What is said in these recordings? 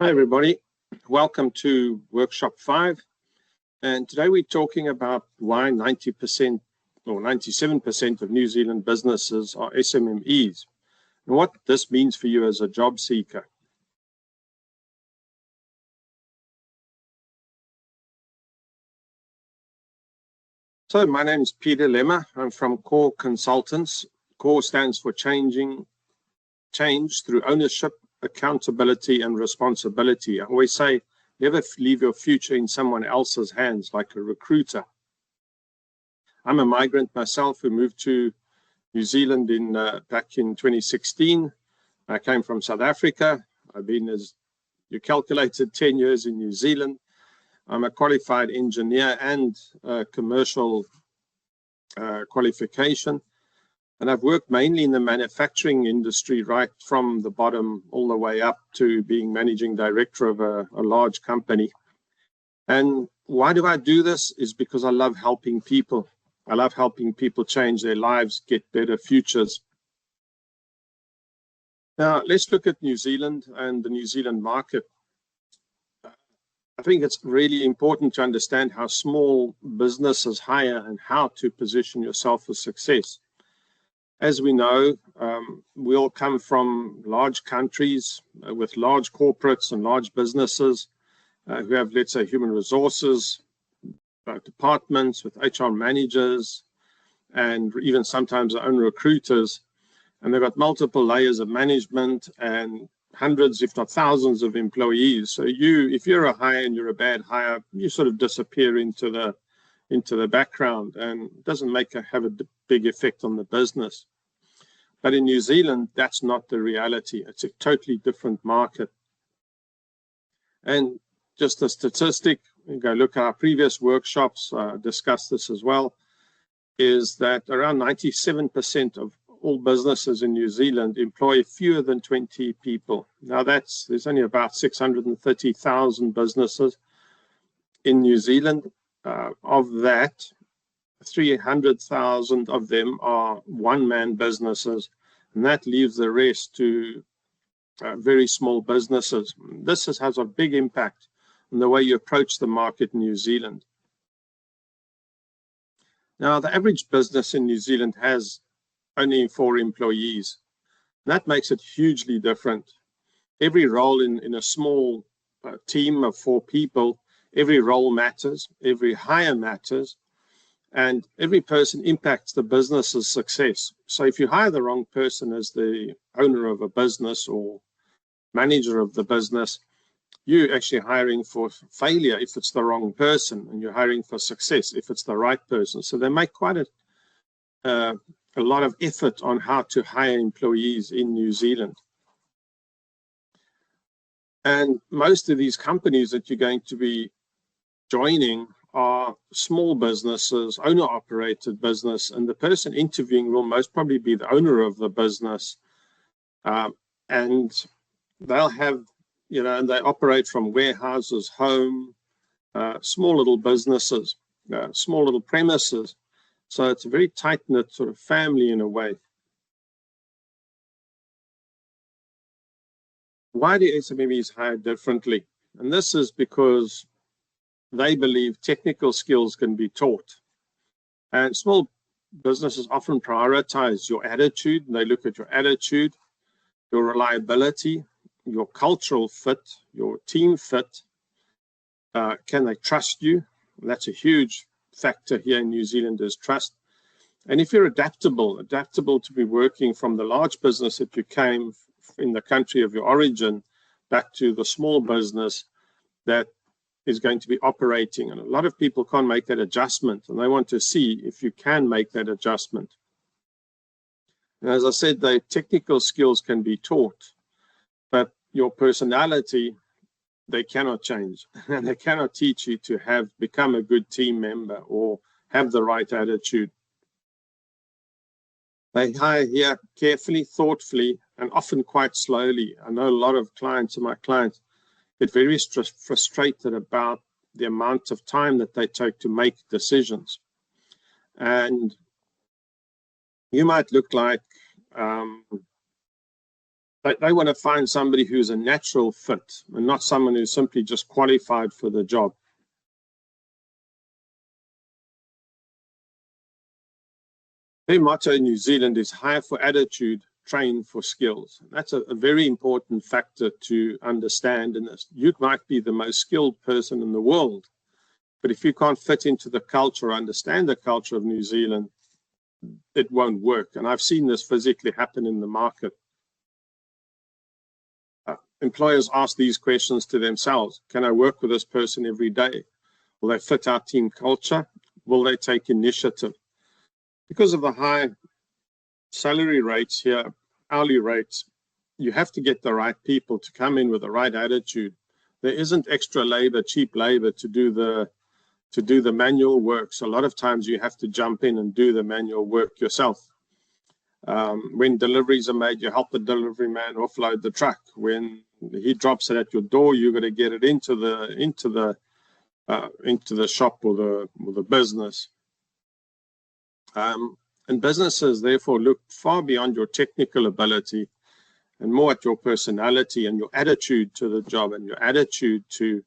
Hi everybody, welcome to workshop 5, and today we're talking about why 90% or 97% of New Zealand businesses are SMEs and what this means for you as a job seeker. So my name is Peter Lemmer. I'm from COAR Consultants. COAR stands for change through ownership, accountability and responsibility. I always say, never leave your future in someone else's hands, like a recruiter. I'm a migrant myself who moved to New Zealand back in 2016. I came from South Africa. I've been, as you calculated, 10 years in New Zealand. I'm a qualified engineer and commercial qualification. And I've worked mainly in the manufacturing industry, right from the bottom all the way up to being managing director of a large company. And why do I do this? Is because I love helping people. I love helping people change their lives, get better futures. Now, let's look at New Zealand and the New Zealand market. I think it's really important to understand how small businesses hire and how to position yourself for success. As we know, we all come from large countries with large corporates and large businesses who have, let's say, human resources departments with HR managers and even sometimes their own recruiters. And they've got multiple layers of management and hundreds, if not thousands, of employees. So if you're a hire and you're a bad hire, you sort of disappear into the background, and it doesn't have a big effect on the business. But in New Zealand, that's not the reality. It's a totally different market. And just a statistic, you go look at our previous workshops, discuss this as well, is that around 97% of all businesses in New Zealand employ fewer than 20 people. Now there's only about 630,000 businesses in New Zealand. Of that, 300,000 of them are one-man businesses, and that leaves the rest to very small businesses. This has a big impact on the way you approach the market in New Zealand. Now, the average business in New Zealand has only 4 employees. That makes it hugely different. Every role in a small team of 4 people, every role matters, every hire matters, and every person impacts the business's success. So if you hire the wrong person as the owner of a business or manager of the business, you're actually hiring for failure if it's the wrong person, and you're hiring for success if it's the right person. So they make quite a lot of effort on how to hire employees in New Zealand. And most of these companies that you're going to be joining are small businesses, owner-operated business, and the person interviewing will most probably be the owner of the business. And they'll have, and they operate from warehouses, home, small little businesses, small little premises. So it's a very tight-knit sort of family in a way. Why do SMEs hire differently? And this is because they believe technical skills can be taught. And small businesses often prioritize your attitude. They look at your attitude, your reliability, your cultural fit, your team fit. Can they trust you? That's a huge factor here in New Zealand, is trust. And if you're adaptable to be working from the large business that you came in the country of your origin back to the small business that is going to be operating. And a lot of people can't make that adjustment, and they want to see if you can make that adjustment. And as I said, the technical skills can be taught, but your personality, they cannot change. And they cannot teach you to become a good team member or have the right attitude. They hire here carefully, thoughtfully, and often quite slowly. I know a lot of my clients get very frustrated about the amount of time that they take to make decisions. And you might look like They want to find somebody who's a natural fit and not someone who's simply just qualified for the job. Their motto in New Zealand is hire for attitude, train for skills. That's a very important factor to understand in this. You might be the most skilled person in the world, but if you can't fit into the culture, understand the culture of New Zealand, it won't work. And I've seen this physically happen in the market. Employers ask these questions to themselves. Can I work with this person every day? Will they fit our team culture? Will they take initiative? Because of the high salary rates here, hourly rates, you have to get the right people to come in with the right attitude. There isn't extra labor, cheap labor to do the manual work. So a lot of times you have to jump in and do the manual work yourself. When deliveries are made, you help the delivery man offload the truck. When he drops it at your door, you're going to get it into the shop or the business. And businesses therefore look far beyond your technical ability and more at your personality and your attitude to the job and your attitude to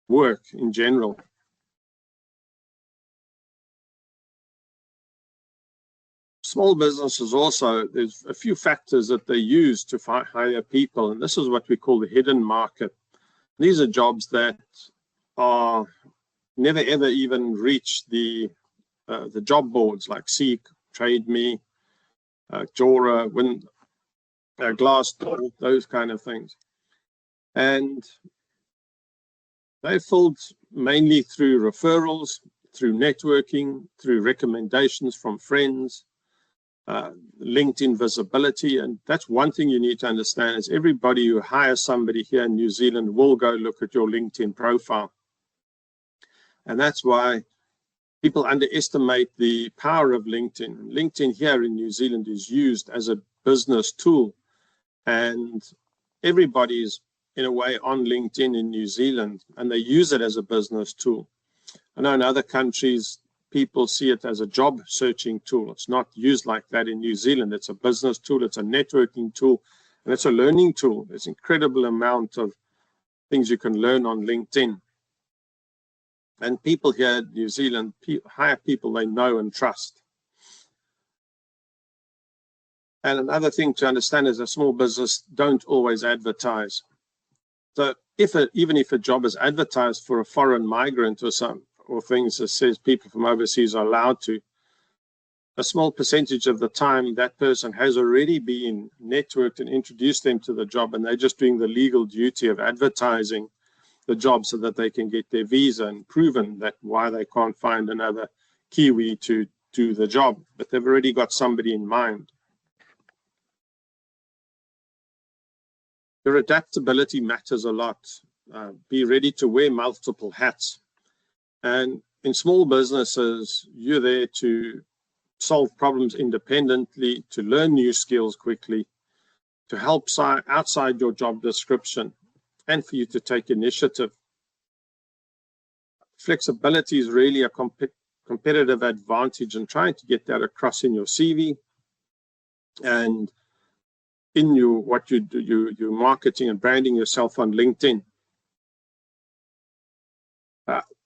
work in general. Small businesses also, there's a few factors that they use to hire people, and this is what we call the hidden market. These are jobs that are never ever even reach the job boards like Seek, TradeMe, Jora, Glassdoor, those kind of things. And they're filled mainly through referrals, through networking, through recommendations from friends, LinkedIn visibility. And that's one thing you need to understand is everybody who hires somebody here in New Zealand will go look at your LinkedIn profile. And that's why people underestimate the power of LinkedIn. LinkedIn here in New Zealand is used as a business tool, and everybody's in a way on LinkedIn in New Zealand, and they use it as a business tool. I know in other countries, people see it as a job searching tool. It's not used like that in New Zealand. It's a business tool, it's a networking tool, and it's a learning tool. There's an incredible amount of things you can learn on LinkedIn. And people here in New Zealand hire people they know and trust. And another thing to understand is a small business don't always advertise. So even if a job is advertised for a foreign migrant or things that says people from overseas are allowed to, a small percentage of the time that person has already been networked and introduced them to the job, and they're just doing the legal duty of advertising the job so that they can get their visa and proven that why they can't find another Kiwi to do the job, but they've already got somebody in mind. Your adaptability matters a lot. Be ready to wear multiple hats. And in small businesses, you're there to solve problems independently, to learn new skills quickly, to help outside your job description, and for you to take initiative. Flexibility is really a competitive advantage, and trying to get that across in your CV and in what you do, your marketing and branding yourself on LinkedIn.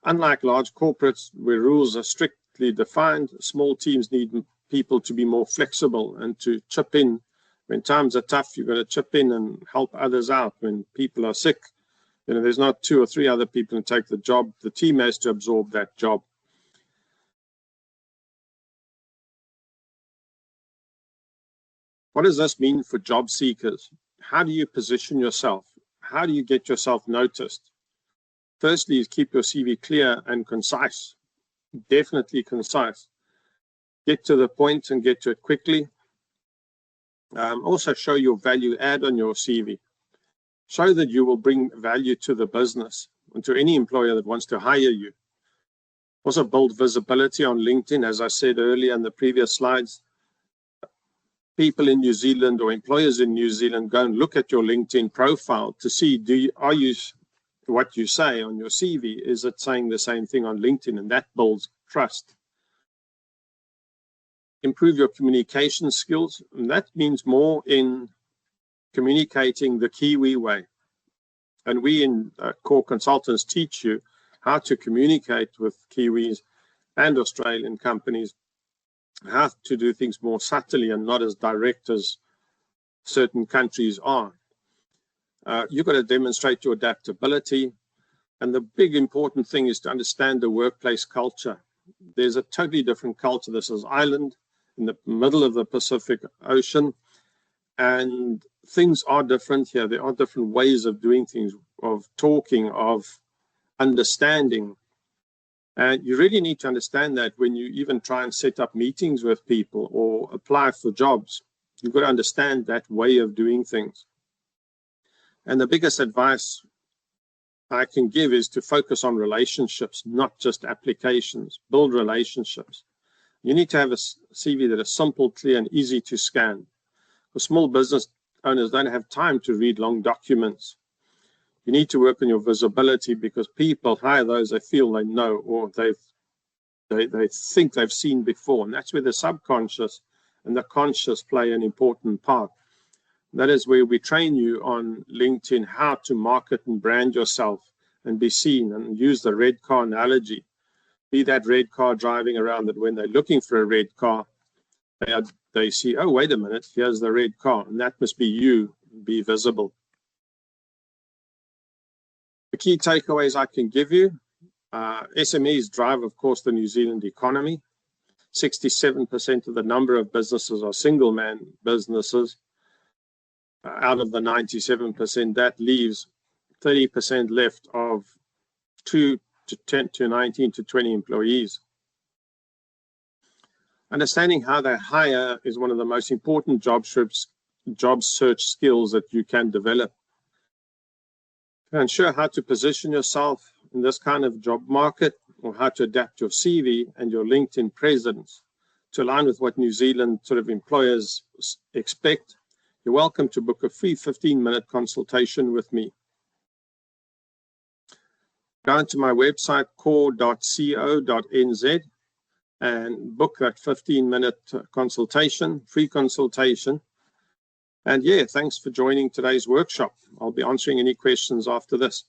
Unlike large corporates where rules are strictly defined, small teams need people to be more flexible and to chip in. When times are tough, you've got to chip in and help others out. When people are sick, there's not 2 or 3 other people who take the job. The team has to absorb that job. What does this mean for job seekers? How do you position yourself? How do you get yourself noticed? Firstly, is keep your CV clear and concise. Definitely concise. Get to the point and get to it quickly. Also show your value add on your CV. Show that you will bring value to the business and to any employer that wants to hire you. Also build visibility on LinkedIn. As I said earlier in the previous slides, people in New Zealand or employers in New Zealand go and look at your LinkedIn profile to see, are you what you say on your CV, is it saying the same thing on LinkedIn? And that builds trust. Improve your communication skills, and that means more in communicating the Kiwi way. And we in COAR Consultants teach you how to communicate with Kiwis and Australian companies, how to do things more subtly and not as direct as certain countries are. You've got to demonstrate your adaptability. And the big important thing is to understand the workplace culture. There's a totally different culture. This is Ireland in the middle of the Pacific Ocean. And things are different here. There are different ways of doing things, of talking, of understanding. And you really need to understand that when you even try and set up meetings with people or apply for jobs. You've got to understand that way of doing things. And the biggest advice I can give is to focus on relationships, not just applications. Build relationships. You need to have a CV that is simple, clear, and easy to scan. Because small business owners don't have time to read long documents. You need to work on your visibility because people hire those they feel they know or they think they've seen before. And that's where the subconscious and the conscious play an important part. That is where we train you on LinkedIn how to market and brand yourself and be seen, and use the red car analogy. Be that red car driving around, that when they're looking for a red car, they see, oh, wait a minute, here's the red car, and that must be you, be visible. The key takeaways I can give you, SMEs drive, of course, the New Zealand economy. 67% of the number of businesses are single-man businesses. Out of the 97%, that leaves 30% left of 2 to 10 to 19 to 20 employees. Understanding how they hire is one of the most important job search skills that you can develop. To ensure how to position yourself in this kind of job market, or how to adapt your CV and your LinkedIn presence to align with what New Zealand sort of employers expect, you're welcome to book a free 15-minute consultation with me. Go into my website, coar.co.nz, and book that 15-minute consultation, free consultation. And yeah, thanks for joining today's workshop. I'll be answering any questions after this.